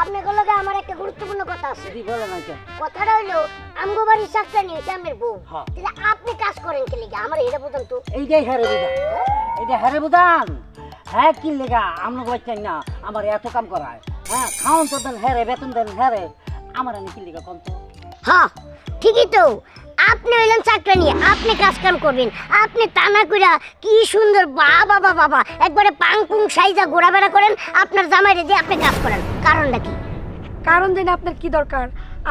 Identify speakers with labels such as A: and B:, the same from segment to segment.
A: আপনাদের লগে আমার একটা গুরুত্বপূর্ণ কথা আছে।
B: জি বলেন আঙ্কেল।
A: কথাটা হইলো আমগো বাড়ির চাকরা নিয়ে সামনের বউ। তাহলে আপনি কাজ করেন কি লাগি? আমার এটা বুঝান তো।
B: এইটাই হারে বুঝান, এইটা হারে বুঝান। হ্যাঁ কি লেগা আমরা বাচ্চাই না আমার এত কাম করায়। হ্যাঁ খাওন তো দেন হেরে, বেতন দেন হেরে, আমার আমি কি লেগা কোন তো?
A: হ্যাঁ ঠিকই তো, আপনি হইলেন চাকরা নিয়ে, আপনি কাজ কাম করবেন। আপনি টানা কইরা কি সুন্দর বাবা বাবা বাবা একবারে পাং পুং সাইজা ঘোরাফেরা করেন, আপনার জামাইরে দিয়ে আপনি কাজ করেন। কারণটা কি?
C: কারণ জানি আপনার কি দরকার,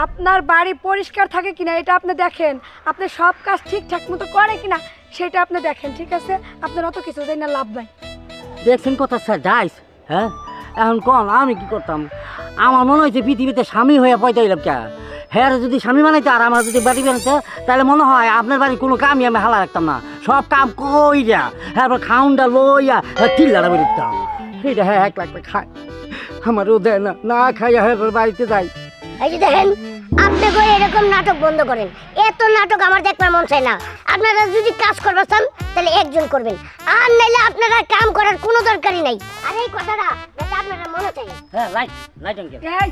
C: আপনার বাড়ি পরিষ্কার থাকে কিনা এটা আপনি দেখেন, আপনি সব কাজ ঠিকঠাক মতো করে কিনা সেটা আপনি দেখেন, ঠিক আছে? আপনার অত কিছু জানি না লাভ নাই।
B: দেখছেন কথা স্যার যাইস। হ্যাঁ এখন কোন আমি কি করতাম? আমার মনে হয়েছে পৃথিবীতে স্বামী হয়ে পয়তা হইলাম কে। হ্যাঁ যদি স্বামী বানাইতে আর আমার যদি বাড়ি বানাইতে, তাহলে মনে হয় আপনার বাড়ির কোনো কামই আমি হালা রাখতাম না। সব কাম কইরা হ্যাঁ খাউনটা লইয়া চিল্লাটা বের দিতাম। সেইটা হ্যাঁ এক লাখ খায়, আমারও দেয় না, না খাইয়া হ্যাঁ বাড়িতে যাই।
A: এই যে দেখেন, আপনি করে এরকম নাটক বন্ধ করেন। এত নাটক আমার দেখবার মন চায় না। আপনারা যদি কাজ করবার চান তাহলে একজন করবেন, আর নাইলে আপনারা কাম করার কোনো দরকারই নাই। আর এই কথাটা যাতে আপনারা মনে চাই।
B: হ্যাঁ লাইট লাইট আঙ্কেল।
C: এই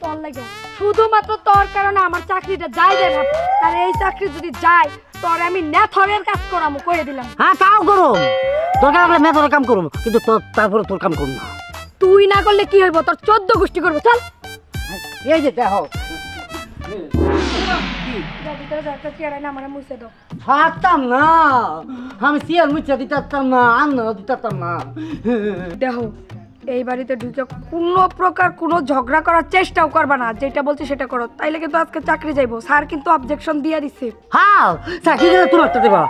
C: তোর লাগে শুধুমাত্র তোর কারণে আমার চাকরিটা যাই রে ভাব, আর এই চাকরি যদি যায় তোর আমি নেথরের কাজ করামু কইরে দিলাম।
B: হ্যাঁ তাও করুম, দরকার হলে মেথরের কাম করুম, কিন্তু তোর তারপরে তোর কাম করুম না।
C: তুই না করলে কি হইব? তোর 14 গোষ্ঠী করবো। চল
B: এই যে দেখো পারতাম না, আমি সিয়ার মুচা দিতাম না, আন্ন দিতাম না।
C: দেখো এই বাড়িতে ঢুকে কোনো প্রকার কোনো ঝগড়া করার চেষ্টাও করবা না, যেটা বলছি সেটা করো, তাইলে কিন্তু আজকে চাকরি যাইবো। স্যার কিন্তু অবজেকশন দিয়ে দিচ্ছে।
B: হ্যাঁ চাকরি গেলে তোমার তো দেবা,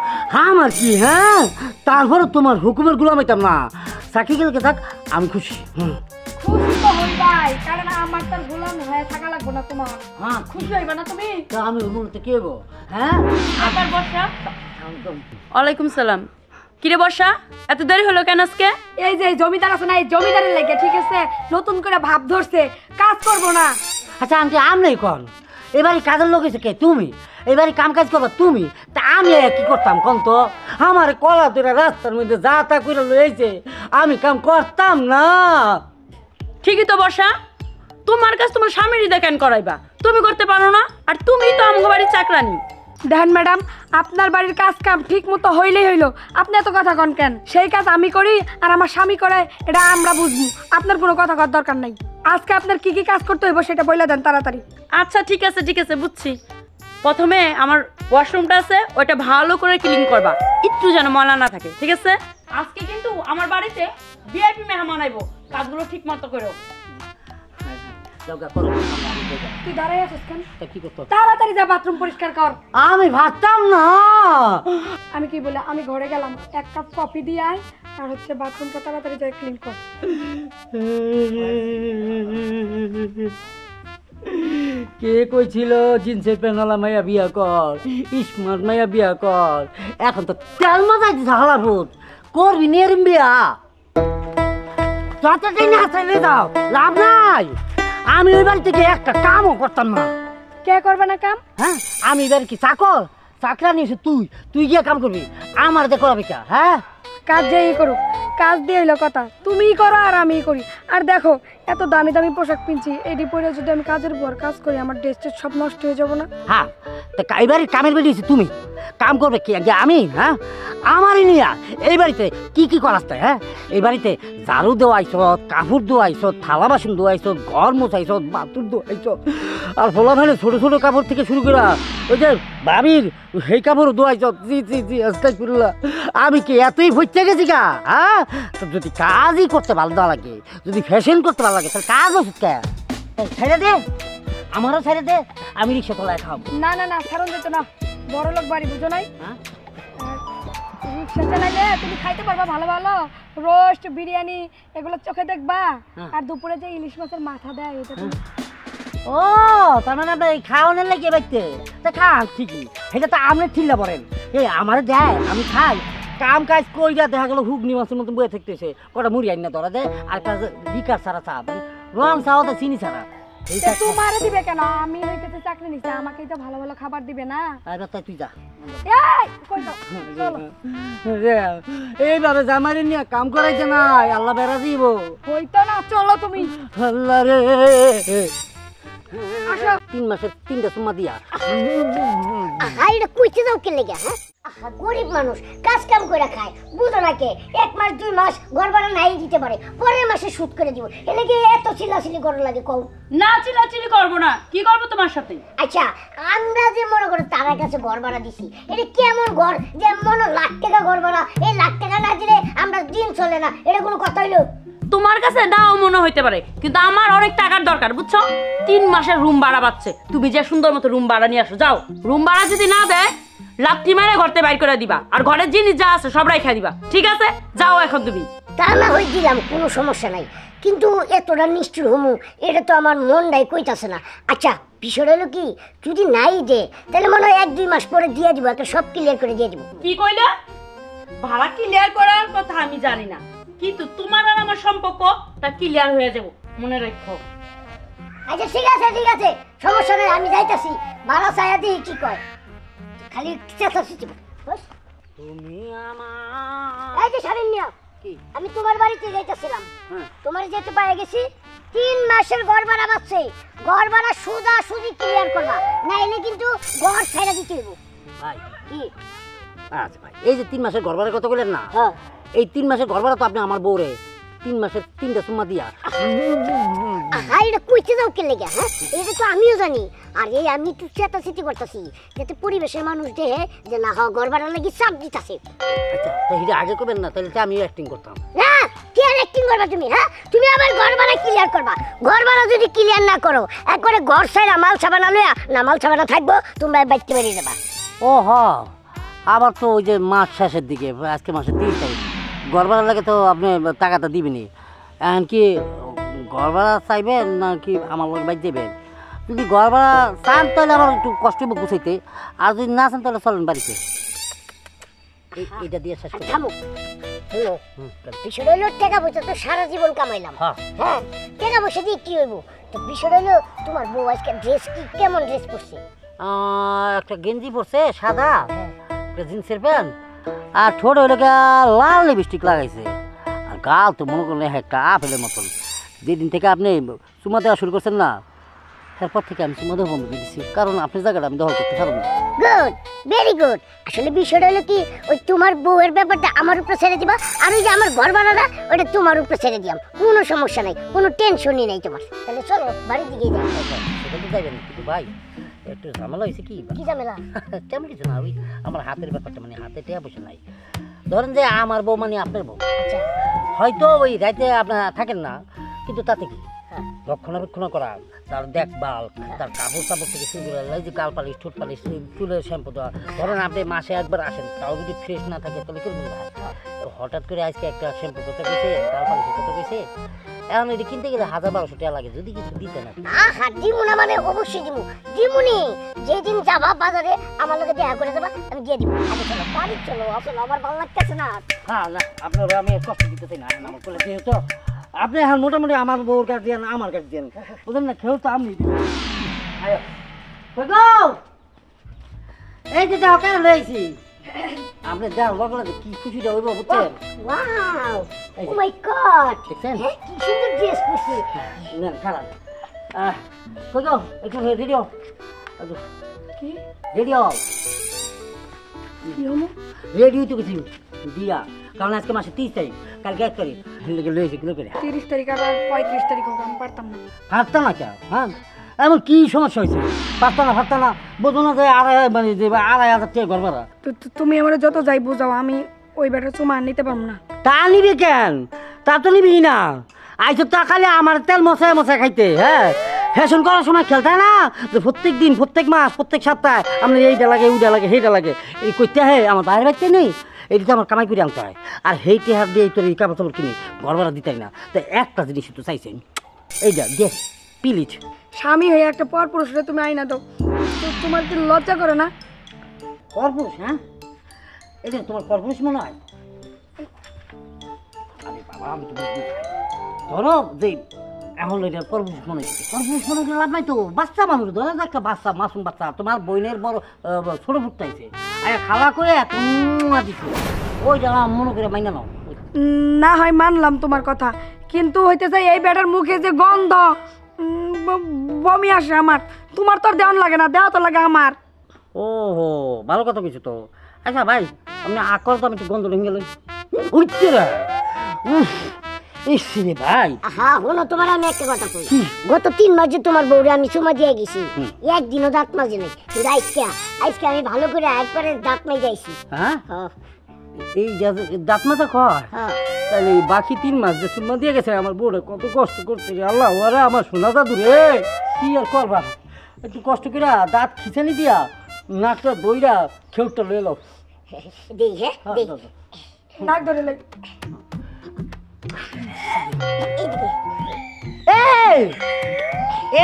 B: আমার কি? হ্যাঁ তারপরে তোমার হুকুমের গুলাম হইতাম না। চাকরি গেলে থাক আমি খুশি।
C: খুশি তো হইবাই, কারণ আমার তার গোলাম হয়ে থাকা লাগবে না তোমার।
B: হ্যাঁ
C: খুশি হইবা না তুমি?
B: আমি হুকুমতে কি হবো? হ্যাঁ
C: আবার বর্ষা।
D: ওয়ালাইকুম সালাম। কিরে বর্ষা, এত দেরি হলো কেন আজকে?
C: এই যে জমিদার আছে না, এই জমিদারের লেগে ঠিক আছে নতুন করে ভাব ধরছে, কাজ করবো না।
B: আচ্ছা আন্টি আমরাই কন, এবারে কাজের লোক এসে কে? তুমি এবারে কাম কাজ করবা তুমি, তা আমি কি করতাম কন তো? আমার কলা তোরা রাস্তার মধ্যে যা তা করে লইছে, আমি কাম করতাম না।
D: ঠিকই তো বর্ষা, তোমার কাজ তোমার স্বামীরই দেখেন করাইবা, তুমি করতে পারো না, আর তুমি তো আমগো বাড়ির চাকরানি।
C: দেখেন ম্যাডাম, আপনার বাড়ির কাজ কাম ঠিক মতো হইলেই হইলো, আপনি এত কথা কন কেন? সেই কাজ আমি করি আর আমার স্বামী করে, এটা আমরা বুঝবো, আপনার কোনো কথা কর দরকার নাই। আজকে আপনার কি কি কাজ করতে হইব সেটা বলে দেন তাড়াতাড়ি।
D: আচ্ছা ঠিক আছে বুঝছি। প্রথমে আমার ওয়াশরুমটা আছে, ওইটা ভালো করে ক্লিন করবা, একটু যেন ময়লা না থাকে, ঠিক আছে? আজকে কিন্তু আমার বাড়িতে ভিআইপি মেহমান আইবো, কাজগুলো ঠিক মতো করো।
C: তুই দাঁড়াই আছিস কেন?
B: কি করতো?
C: তাড়াতাড়ি যা বাথরুম পরিষ্কার কর।
B: আমি ভাবতাম না।
C: আমি কি বলে আমি ঘরে গেলাম, এক কাপ কফি দিয়ে আয়, আর হচ্ছে বাথরুমটা তাড়াতাড়ি যা ক্লিন কর।
B: কে কইছিল জিন্সের প্যান্টওয়ালা মাইয়া বিয়া কর, স্মার্ট মাইয়া বিয়া কর? এখন তো তেল মাথায় ঝালা ভূত করবি নিয়ে বিয়া। যতদিন না চাইলে দাও লাভ নাই। আমি ওই বাড়ি থেকে একটা কামও করতাম না।
C: কে করবে না কাম?
B: হ্যাঁ আমি এবার কি চাকর? চাকরা নিয়েছি তুই গিয়ে কাম করবি, আমার দেখো কা? হ্যাঁ
C: কাজ যেই করুক, কাজ দিয়ে হইলো কথা, তুমিই করো আর আমিই করি। আর দেখো এত দামি দামি পোশাক পিনছি, এটি পরে যদি আমি কাজের পর কাজ করি আমার ড্রেস সব নষ্ট হয়ে যাবো না?
B: হ্যাঁ তা এবারে কামের বেরিয়েছি, তুমি কাম করবে কি আগে আমি? হ্যাঁ আমারই নিয়া এই বাড়িতে কি কি করাস? হ্যাঁ এই বাড়িতে ঝাড়ু দেওয়াইছ, কাপড় ধোয়াইছ, থালা বাসন ধোয়াইছ, ঘর মোছাইছ, বাথরুম ধোয়াইছ, আর ফলা ভাইলে ছোটো ছোটো কাপড় থেকে শুরু করে ওই যে ভাবির সেই কাপড় ধোয়াইছ। জি আস্তাগফিরুল্লাহ, আমি কি এতই ভইতে গেছি গা? হ্যাঁ যদি কাজই করতে ভালো না লাগে, যদি ফ্যাশন করতে ভালো লাগে, তাহলে কাজ ওষুধ কে? ছেড়ে দে, আমারও ছেড়ে দে, আমি রিক্সা তোলায় খাবো।
C: না না না, ছাড়ুন যেত না, বড় লোক বাড়ি বুঝো নাই? রিক্সা চালাইলে তুমি খাইতে পারবা ভালো ভালো রোস্ট বিরিয়ানি, এগুলো চোখে দেখবা। আর দুপুরে যে ইলিশ মাছের মাথা দেয় এটা তুমি।
B: ও তার মানে আপনার এই খাওয়ানোর লাগে বাইতে তা খান ঠিকই, এটা তো আপনি ঠিল্লা পড়েন। এই আমার দেয় আমি খাই, কাম কাজ কইরা দেখা গেল হুগনি মাছের মতন বয়ে থাকতেছে, কটা মুড়ি আইন না ধরা দেয়, আর কাজ বিকার ছাড়া চা, রং চাওয়া তো চিনি ছাড়া,
C: তোমারে দিবে কেন? আমি হইতেছে চাকরি নিছি, আমাকেই তো ভালো ভালো খাবার দিবে না।
B: আরে তাই তুই যা।
C: এই কই যাও? চলো।
B: এইভাবে জামাইরে নিয়ে কাম করাইছে না, আল্লাহ বেড়া দিব।
C: হইতো না, চলো তুমি।
B: আল্লাহ রে,
C: আসো।
B: 3 মাসের 3টা সুম্মা দিয়া।
A: আহা এটা কইতে দাও কে লেগে? হ্যাঁ আহা গরিব মানুষ কাজ কাম করে খায়, বুঝো না কে? 1 মাস 2 মাস ঘর ভাড়া নাই দিতে পারে, পরের মাসে সুদ করে দিব। এলে কি এত চিল্লাচিল্লি করা লাগে কও?
D: না চিল্লাচিল্লি করবো না, কি করবো তোমার সাথে?
A: আচ্ছা আমরা যে মনে করে তার কাছে ঘর ভাড়া দিছি, এটা কেমন ঘর যে মনে লাখ টাকা ঘর ভাড়া, এই লাখ টাকা না দিলে আমরা দিন চলে না, এটা কোনো কথা হইলো?
D: তোমার কাছে নাও মনে হইতে পারে, কিন্তু আমার অনেক টাকার দরকার, বুঝছো? 3 মাসের রুম ভাড়া পাচ্ছে, তুমি যে সুন্দর মতো রুম ভাড়া নিয়ে আসো। যাও, রুম ভাড়া যদি না দেয় লাত্তি মেরে ঘরতে বাইর করে দিবা, আর ঘরের জিনিস যা আছে সব রাইখা দিবা, ঠিক আছে? যাও এখন তুমি।
A: তা না হই দিলাম, কোনো সমস্যা নাই, কিন্তু এতটা নিষ্ঠুর হমু এটা তো আমার মনটাই কইতাছে না। আচ্ছা বিষয়টা হলো কি, যদি নাই দে তাহলে মনে হয় 1-2 মাস পরে দিয়ে দিব, একটা সব ক্লিয়ার করে দিয়ে দিব।
D: কি কইলা? ভাড়া ক্লিয়ার করার কথা আমি জানি না, কিন্তু তোমার আর আমার সম্পর্ক তা ক্লিয়ার হয়ে যাব, মনে রাখো।
A: আচ্ছা ঠিক আছে সমস্যা নেই, আমি যাইতাছি, ভাড়া চাইয়া দিই কি কয়, খালি চেঁচাচ্ছি।
B: তুমি আমার
A: এই যে শালিনী,
B: কি?
A: আমি তোমার বাড়িতে যাইতেছিলাম,
B: হ্যাঁ।
A: তোমার যেতে পায়ে গেছি, 3 মাসের ঘর ভাড়া পাচ্ছে, ঘর ভাড়া সুদা সুদি ক্লিয়ার করবা, নাইলে কিন্তু ঘর ছেড়ে দিতে হইব।
B: ভাই,
A: কি?
B: আচ্ছা ভাই, এই যে 3 মাসের ঘর ভাড়ার কথা বললেন না,
A: হ্যাঁ
B: এই 3 মাসের ঘর ভাড়া তো আপনি আমার বউরে 3 মাসের 3টা সুম্মা দিয়া।
A: আহা এটা কইতে দাও কে লেগে? হ্যাঁ এটা তো আমিও জানি, আর এই আমি তো চেঁচাচেঁচি করতেছি যাতে পরিবেশের মানুষ দেখে যে না হয় ঘর ভাড়া লাগি চাপ দিতাছে।
B: আচ্ছা তো এটা আগে করবেন না, তাহলে তো আমিও অ্যাক্টিং করতাম।
A: না কি আর অ্যাক্টিং করবা তুমি? হ্যাঁ তুমি আবার ঘর ভাড়া ক্লিয়ার করবা, ঘর ভাড়া যদি ক্লিয়ার না করো একবারে ঘর সাইরা মাল সাবানা লইয়া না মাল সাবানা থাকবো, তোমরা বাইতে বেরিয়ে যাবা।
B: ও হ, আবার তো ওই যে মাস শেষের দিকে, আজকে মাসের 30 তারিখ, ঘর ভাড়া লাগে তো আপনি টাকাটা দিবেনি। এখন কি ঘর ভাড়া চাইবেন না কি আমার লোক বাইর দেবেন? যদি ঘর ভাড়া চান তাহলে আমার একটু কষ্ট হবে গুছাইতে, আর যদি না চান তাহলে চলেন বাড়িতে। এইটা দিয়ে শেষ করি।
A: থামো, হলো বিষয়টা হলো টাকা পয়সা তো সারা জীবন কামাইলাম,
B: হ্যাঁ।
A: হ্যাঁ টাকা পয়সা দিয়ে কি হইব? তো বিষয়টা হলো তোমার বউ আজকে ড্রেস কি কেমন ড্রেস পরছে?
B: একটা গেঞ্জি পরছে সাদা, একটা জিন্সের প্যান্ট, আর ঠোঁট হইলে লাল লিপস্টিক লাগাইছে, আর গাল তো মনে করলে একটা আপেলের মতন। যেদিন থেকে আপনি চুমা দেওয়া শুরু করছেন না, তারপর থেকে আমি চুমা দেওয়া বন্ধ করে দিচ্ছি, কারণ আপনার জায়গাটা আমি দখল করতে পারবো না।
A: Good, very good. আসলে বিষয়টা হলো কি, ওই তোমার বউয়ের ব্যাপারটা আমার উপরে ছেড়ে দিবা, আর ওই যে আমার ঘর ভাড়াটা ওটা তোমার উপরে ছেড়ে দিলাম, কোনো সমস্যা নাই, কোনো টেনশনই নাই তোমার। তাহলে চলো বাড়ির দিকে যাই।
B: সেটা তো যাইবেন, কিন্তু ভাই একটু ঝামেলা হয়েছে। কি
A: কি ঝামেলা?
B: তেমন কিছু না, ওই আমার হাতের ব্যাপারটা, মানে হাতে টেয়া বসে নাই। ধরেন যে আমার বউ মানে আপনার বউ,
A: আচ্ছা
B: হয়তো ওই রাইতে আপনার থাকেন না, কিন্তু তাতে কি রক্ষণাবেক্ষণ করা, তার দেখভাল, তার কাপড় চাপড় থেকে শুরু করে এই যে গাল পালিশ, ঠোঁট পালিশ, চুলের শ্যাম্পু দেওয়া। ধরেন আপনি মাসে একবার আসেন, তাও যদি ফ্রেশ না থাকে তাহলে কিরকম হয়? হঠাৎ করে আজকে একটা শ্যাম্পু করতে গেছে, গাল পালিশ করতে গেছে, এখন এটি কিনতে গেলে 1000-1200 টাকা লাগে, যদি কিছু দিতে না।
A: আহা দিমু না মানে অবশ্যই দিমু, দিমুনি। যেদিন যাবা বাজারে আমার লগে দেখা করে যাবা, আমি দিয়ে দিব। আগে চলো বাড়ি চলো, আসলে আমার ভালো লাগতেছে না।
B: হ্যাঁ না, আপনারা আমি কষ্ট দিতে চাই না, আমার কোলে যেহেতু আপনি এখন মোটামুটি আমার বউর কাছে দেন, আমার কাছে দেন, বুঝলেন না? খেয়েও তো আমি এই যে যাও কেন লইছি আপনি যাও বগলে কি খুশিটা হইব, বুঝছেন?
A: ওয়াও ও মাই গড,
B: দেখছেন?
A: কি সুন্দর ড্রেস পরছে।
B: না খারাপ কোথাও একটু রেডিও
C: কি
B: রেডিও
C: কি হলো?
B: রেডিও তো কিছু দিয়া, কারণ আজকে মাসে 30 তারিখ, কালকে 1 তারিখ লইছে কিলো করে
C: 30 তারিখ আর 35 তারিখ হোক, আমি পারতাম না।
B: হারতা না কেন? হ্যাঁ এমন কি সমস্যা হয়েছে? পারতা না বোঝো না যে 2,500 টাকা ঘর ভাড়া।
C: তুমি আমার যত যাই বোঝাও, আমি ওই বেটার চুমা নিতে পারবো না।
B: তা নিবি কেন? তা তো নিবি না, আইসব তা খালি আমার তেল মশাই খাইতে। হ্যাঁ ফ্যাশন করার সময় খেলতে না, যে প্রত্যেক দিন, প্রত্যেক মাস, প্রত্যেক সপ্তাহে আপনার এইটা লাগে, ওইটা লাগে, সেইটা লাগে, এই করতে হয়। আমার বাইরে বাড়তে নেই, এইটা তো আমার কামাই করে আনতে হয়, আর সেইটি হাত দিয়ে তোর এই কাপড় চাপড় কিনে ঘর ভাড়া দিতাই না। তো একটা জিনিস তো চাইছেন, এইটা দে প্লিজ।
C: স্বামী হয়ে একটা পর পুরুষরে তুমি আইনা দাও, তোমার কি লজ্জা করে না?
B: পরপুরুষ? হ্যাঁ এটা তোমার পরপুরুষ মনে হয়? আরে বাবা আমি তো বুঝি, ধরো যে এখন এটা পরপুষ মনে করছে, পরপুষ মনে করে লাভ নাই তো, বাচ্চা মানুষ ধরে একটা বাচ্চা, মাসুম বাচ্চা, তোমার বোনের বড় ছোট ফুটটাইছে, আর খাওয়া করে তোমা দিছে, ওইটা মনে করে মাইনা নাও।
C: না হয় মানলাম তোমার কথা, কিন্তু হইতেছে এই বেটার মুখে যে গন্ধ, বমি আসে আমার। তোমার তো আর দেওয়ান লাগে না, দেওয়া তো লাগে আমার।
B: ও হো, ভালো কথা কিছু তো। আচ্ছা ভাই, আপনি আকল তো আমি একটু গন্ধ ভেঙে গেলেন, উঠছে রে রে ভাই।
A: হ্যাঁ হলো, তোমার আমি একটা কথা কই, গত 3 মাস যে তোমার বউরে আমি চুমা দিয়ে গেছি, একদিনও দাঁত মাজে নাই, কিন্তু আজকে আমি ভালো করে একবারে দাঁত মাই যাইছি।
B: হ্যাঁ, এই দাঁত মাথা কয়,
A: হ্যাঁ
B: তাহলে বাকি 3 মাস যে সুম্মা দিয়ে গেছে আমার বউরে কত কষ্ট করছে রে আল্লাহ, ওরা আমার সোনা দাদু রে, কি আর করবা, একটু কষ্ট করে দাঁত খিচানি দিয়া নাকটা দইরা খেউটা লয়ে লো।
A: দেই, হ্যাঁ দেই,
C: নাক ধরে লাই।
A: এইদিকে।
B: এই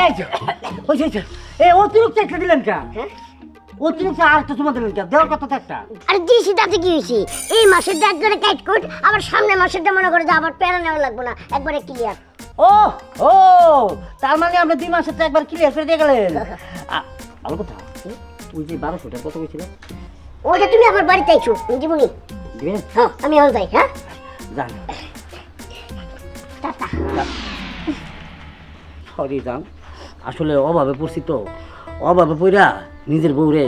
B: এই যে, ওই যে, এই অতিরিক্ত একটা দিলেন কেন?
A: হ্যাঁ?
B: অতিরিক্ত আর একটা তোমার দিলেন কেন? দেওয়ার কথা তো একটা।
A: আরে দিছি, তাতে কি হয়েছে? এই মাসের দাঁত করে কাট কোট, আবার সামনে মাসেরটা মনে করে যে আবার প্যারা নেওয়া লাগবে না, একবারে ক্লিয়ার।
B: ও ও, তার মানে আপনি 2 মাসের তো একবার ক্লিয়ার করে দিয়ে গেলেন। ভালো কথা, তুই যে 1200টা কত হয়েছিল?
A: ওটা তুমি আমার বাড়িতে আইছো, জীবনী।
B: দিবেন?
A: হ্যাঁ আমি এখন যাই। হ্যাঁ
B: জান,
A: টাটা।
B: সরি জান, আসলে অভাবে পড়ছি তো, অভাবে পড়া নিজের বউরে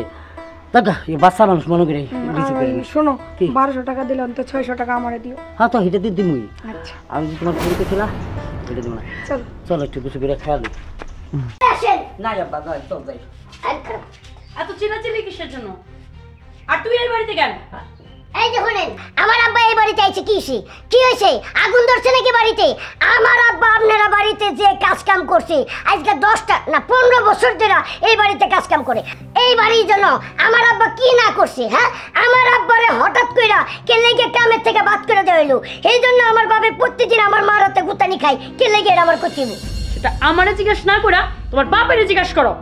B: দাদা এই বাচ্চা মানুষ মনে করে রিসিভ করে নি।
C: শোনো,
B: কি?
C: 1200 টাকা দিলে অন্তত 600 টাকা আমারে দিও।
B: হ্যাঁ তো হিটা দিয়ে দিমুই,
C: আচ্ছা
B: আমি যে তোমার ফোন করছিলা এটা দিব না।
C: চলো।
B: চলো একটু বসে করে খেয়াল দিই।
A: আসেন।
B: না আব্বা যাই, চল যাই।
A: আর খারাপ।
D: এত চিল্লাচিল্লি কিসের জন্য? আর তুই এই বাড়িতে কেন?
A: এই যে শুনেন, আমার আব্বা এই বাড়িতে আইছে, কি হয়েছে? আগুন ধরছে নাকি বাড়িতে? আমার আব্বা আপনারা বাড়িতে যে কাজ কাম করছে আজকে 10টা না 15 বছর ধরে এই বাড়িতে কাজ কাম করে। এই বাড়ির জন্য আমার আব্বা কি না করছে? হ্যাঁ, আমার আব্বারে হঠাৎ কইরা কে লেগে কামের থেকে বাদ করে দেওয়া হইলো, এই জন্য আমার বাবা প্রতিদিন আমার মার হাতে গুতানি খায়, কে লেগে আমার করছিব।
D: সেটা আমারে জিজ্ঞাসা না করা তোমার বাপেরে জিজ্ঞাসা করো।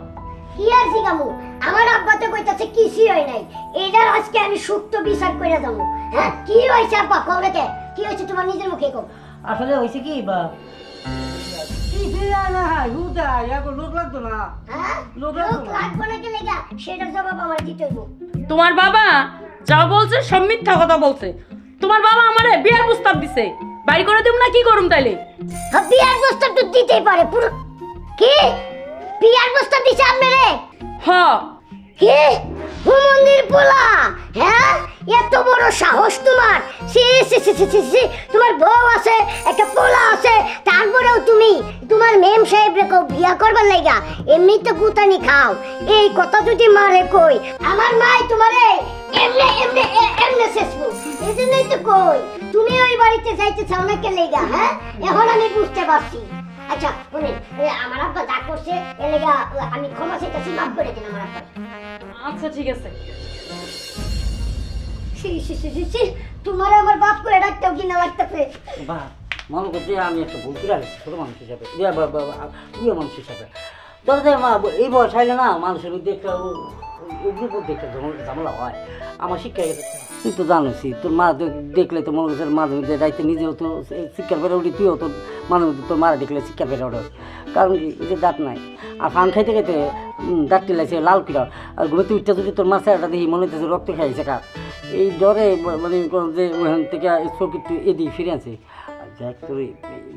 A: কি আর জিগামু? আমার আব্বা তো কইতাছে কিছুই হয় নাই, এইটার আজকে আমি সুক্ত বিচার করে যাবো। হ্যাঁ, কি হয়েছে আব্বা? কও রেখে কি হয়েছে তোমার নিজের মুখে কও।
B: আসলে হয়েছে কি বা লোক লাগতো না,
A: হ্যাঁ,
B: লোক
A: লোক
B: লাগতো না।
A: লাগবে না কে লেগা, সেটার জবাব আমার দিতে হইব।
D: তোমার বাবা যা বলছে সব মিথ্যা কথা বলছে। তোমার বাবা আমারে বিয়ের প্রস্তাব দিছে, বাড়ি করে দিব না কি করুম তাইলে?
A: হ্যাঁ, বিয়ার প্রস্তাব তো দিতেই পারে পুরো। কি বিয়ার প্রস্তাব দিছে আপনারে?
D: হ্যাঁ,
A: কি হুমন্দির পোলা? হ্যাঁ, এত বড় সাহস তোমার? সি সি সি সি সি সি, তোমার বউ আছে, একটা পোলা আছে, তারপরেও তুমি তোমার মেম সাহেব রে কও বিয়া করবার লাইগা? এমনি তো গুতানি খাও, এই কথা যদি মারে কই আমার মাই তোমারে এমনে এমনে এমনে শেষবো। এই জন্যই তো কই তুমি ওই বাড়িতে যাইতে চাও না কে লাইগা? হ্যাঁ, এখন আমি বুঝতে পারছি। আচ্ছা শুনেন, আমার আব্বা যা করছে এর লেগা আমি ক্ষমা চাইতেছি, মাফ করে দিন আমার আব্বা।
D: আচ্ছা ঠিক আছে।
A: তোমার আমার বাপ করে ডাকতেও কিনা লাগতেছে।
B: বা মনে করছে আমি একটা ভুল করে আসছি ছোটো মানুষ হিসাবে, প্রিয় মানুষ হিসাবে। ধরো যে এই বয়স হইলে না মানুষের মধ্যে একটা উগ্রের মধ্যে একটা ঝামেলা হয়। আমার শিক্ষা গেছে, তুই তো জানোসি, তোর মা দেখলে তো মনে করছে মাঝে মধ্যে রাইতে নিজেও তো শিক্ষার বেড়ে উঠি, তুইও তোর মাঝে মধ্যে তোর মারা দেখলে শিক্ষার বেড়ে ওঠে। কারণ কি, এই যে দাঁত নাই, আর ফান খাইতে খাইতে দাঁত টিলাইছে লাল কিরা, আর ঘুমেতে উঠতে যদি তোর মার চেহারাটা দেখি মনে হচ্ছে রক্ত খাইছে কার, এই ডরে মানে যে ওখান থেকে চোখ একটু এদিকে ফিরে আছে। দেখ তোর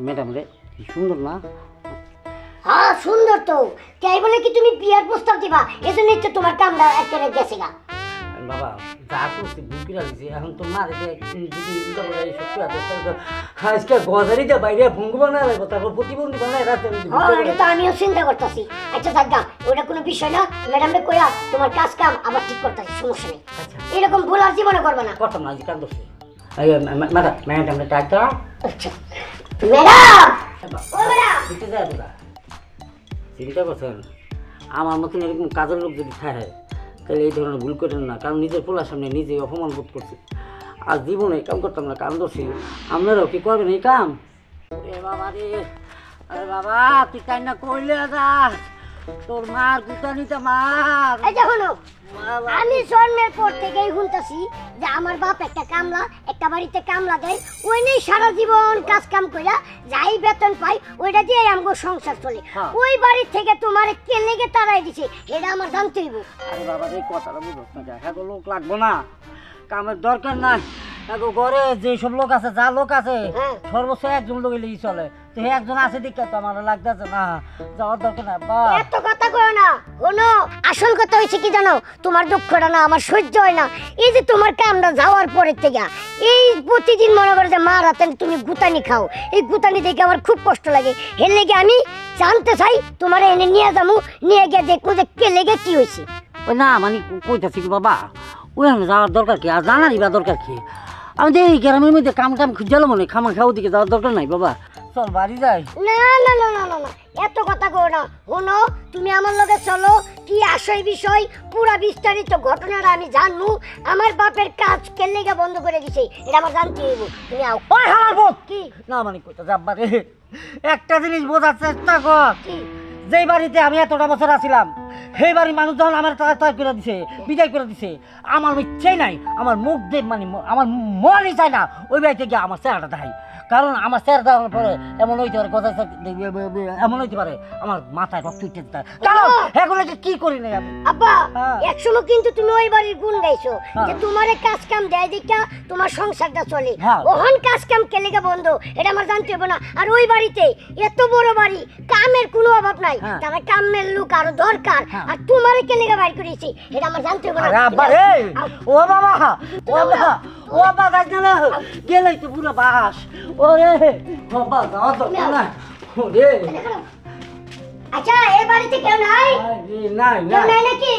B: ম্যাডাম রে কি সুন্দর না?
A: হ্যাঁ সুন্দর তো, তাই বলে কি তুমি বিয়ার প্রস্তাব দিবা? এজন্যই তো তোমার কামটা একেবারে গেছে গা।
B: বাবা যা করছি বুকিরা দিছি, এখন তো মার যদি আজকে গজারি যা বাইরে ভঙ্গ বানায় লাগবো, তারপর প্রতিবন্ধী বানায় রাতে।
A: হ্যাঁ, এটা তো আমিও চিন্তা করতেছি। আচ্ছা থাকা, ওটা কোনো বিষয় না, ম্যাডামরে কইয়া তোমার কাজ কাম আবার ঠিক করতেছি, সমস্যা নেই।
B: আচ্ছা
A: এরকম ভুল আর জীবনে করবে না।
B: করতাম না, আজকে কান দোষে ম্যাডাম ম্যাডাম ডাক দাও।
A: আচ্ছা ম্যাডাম, ও ম্যাডাম,
B: চিন্তা যায় তোরা চিন্তা করছেন, আমার মতন এরকম কাজের লোক যদি থাকে তাহলে এই ধরনের ভুল করেন না, কারণ নিজের পোলার সামনে নিজে অপমান বোধ করছি। আর জীবনে কাম করতাম না, কারণ দোষী। আপনারাও কি করবেন এই কাম? বাবা রে, আরে বাবা তুই কাই না করলে যা তোর মার কুতানিতে মার।
A: এই যে শোনো, আমি জন্মের পর থেকেই শুনতেছি যে আমার বাপ একটা কামলা, একটা বাড়িতে কামলা দেয়, ওই নিয়ে সারা জীবন কাজ কাম কইরা যাই বেতন পাই ওইটা দিয়ে আমগো সংসার চলে। ওই বাড়ি থেকে তোমার কে লেগে তাড়াই দিছে এটা আমার জানতে হইব।
B: আরে বাবা এই কথাটা বুঝছ না, হ্যাঁ লোক লাগবো না, কামের দরকার নাই। এখন ঘরে যেসব লোক আছে, যা লোক আছে সর্বোচ্চ একজন লোক এলেই চলে, তো একজন আছে দিকে তো আমার লাগতেছে না, যাওয়ার দরকার নাই। বা
A: এত কথা কয় না, শোনো আসল কথা হইছে কি জানো, তোমার দুঃখটা না আমার সহ্য হয় না। এই যে তোমার কামটা যাওয়ার পরের থেকে এই প্রতিদিন মনে করে যে মা রাতে তুমি গুতানি খাও, এই গুতানি দেখে আমার খুব কষ্ট লাগে। এর লেগে আমি জানতে চাই তোমার এনে নিয়ে যাবো, নিয়ে গিয়ে দেখবো যে কে লেগে কি হয়েছে।
B: ওই না মানে কইতাছি কি বাবা, ওই যাওয়ার দরকার কি, আর জানারই বা দরকার কি? আমি দেখি গ্রামের মধ্যে কাম টাম খুঁজালো মনে, খামা খাওয়া দিকে যাওয়ার দরকার নাই বাবা, চল বাড়ি যাই।
A: না না না না না না, এত কথা কো না। শোনো তুমি আমার লগে চলো, কি আসল বিষয় পুরা বিস্তারিত ঘটনাটা আমি জানবো। আমার বাপের কাজ কে লেগে বন্ধ করে দিছে এটা আমার জানতে হইব। তুমি আও।
B: ওই হালার বোধ
A: কি
B: না মানে কইতা যাব্বা রে, একটা জিনিস বোঝার চেষ্টা কর,
A: কি
B: যেই বাড়িতে আমি এতটা বছর আছিলাম সেই বাড়ির মানুষ যখন আমার তার করে দিছে, বিদায় করে দিছে, আমার ইচ্ছেই নাই, আমার মুখ দিয়ে মানে আমার মনই চাই না ওই বাড়িতে গিয়ে আমার চেহারাটা দেখাই। কারণ আমার চেহারা দেওয়ার পরে এমন হইতে পারে, কথা এমন হইতে পারে আমার মাথায় রক্ত উঠতে পারে। কারণ এখন কি করি নাই আমি।
A: আব্বা
B: হ্যাঁ।
A: একসময় কিন্তু তুমি ওই বাড়ির গুণ গাইছো
B: হ্যাঁ।
A: যে তোমারে কাজ কাম দেয় দেখা তোমার সংসারটা চলে।
B: হ্যাঁ।
A: ওহন কাজ কাম কে লেগে বন্ধ এটা আমার জানতে হবে না। আর ওই বাড়িতে এত বড় বাড়ি, কামের কোনো অভাব নাই,
B: হ্যাঁ।
A: তারা কামের লোক আরো দরকার।
B: হ্যাঁ।
A: আর তোমারে কে লেগে বাইর করেছি এটা আমার জানতে হবে না।
B: আরে আব্বা রে, ও বাবা, ও বাবা, ও বাবা যাই না গেলেই তো পুরো বাস। ওরে বাবা যাওয়া দরকার নাই। ওরে
A: আচ্ছা এই বাড়িতে কেউ নাই?
B: নাই
A: কেউ
B: নাই
A: নাই নাকি?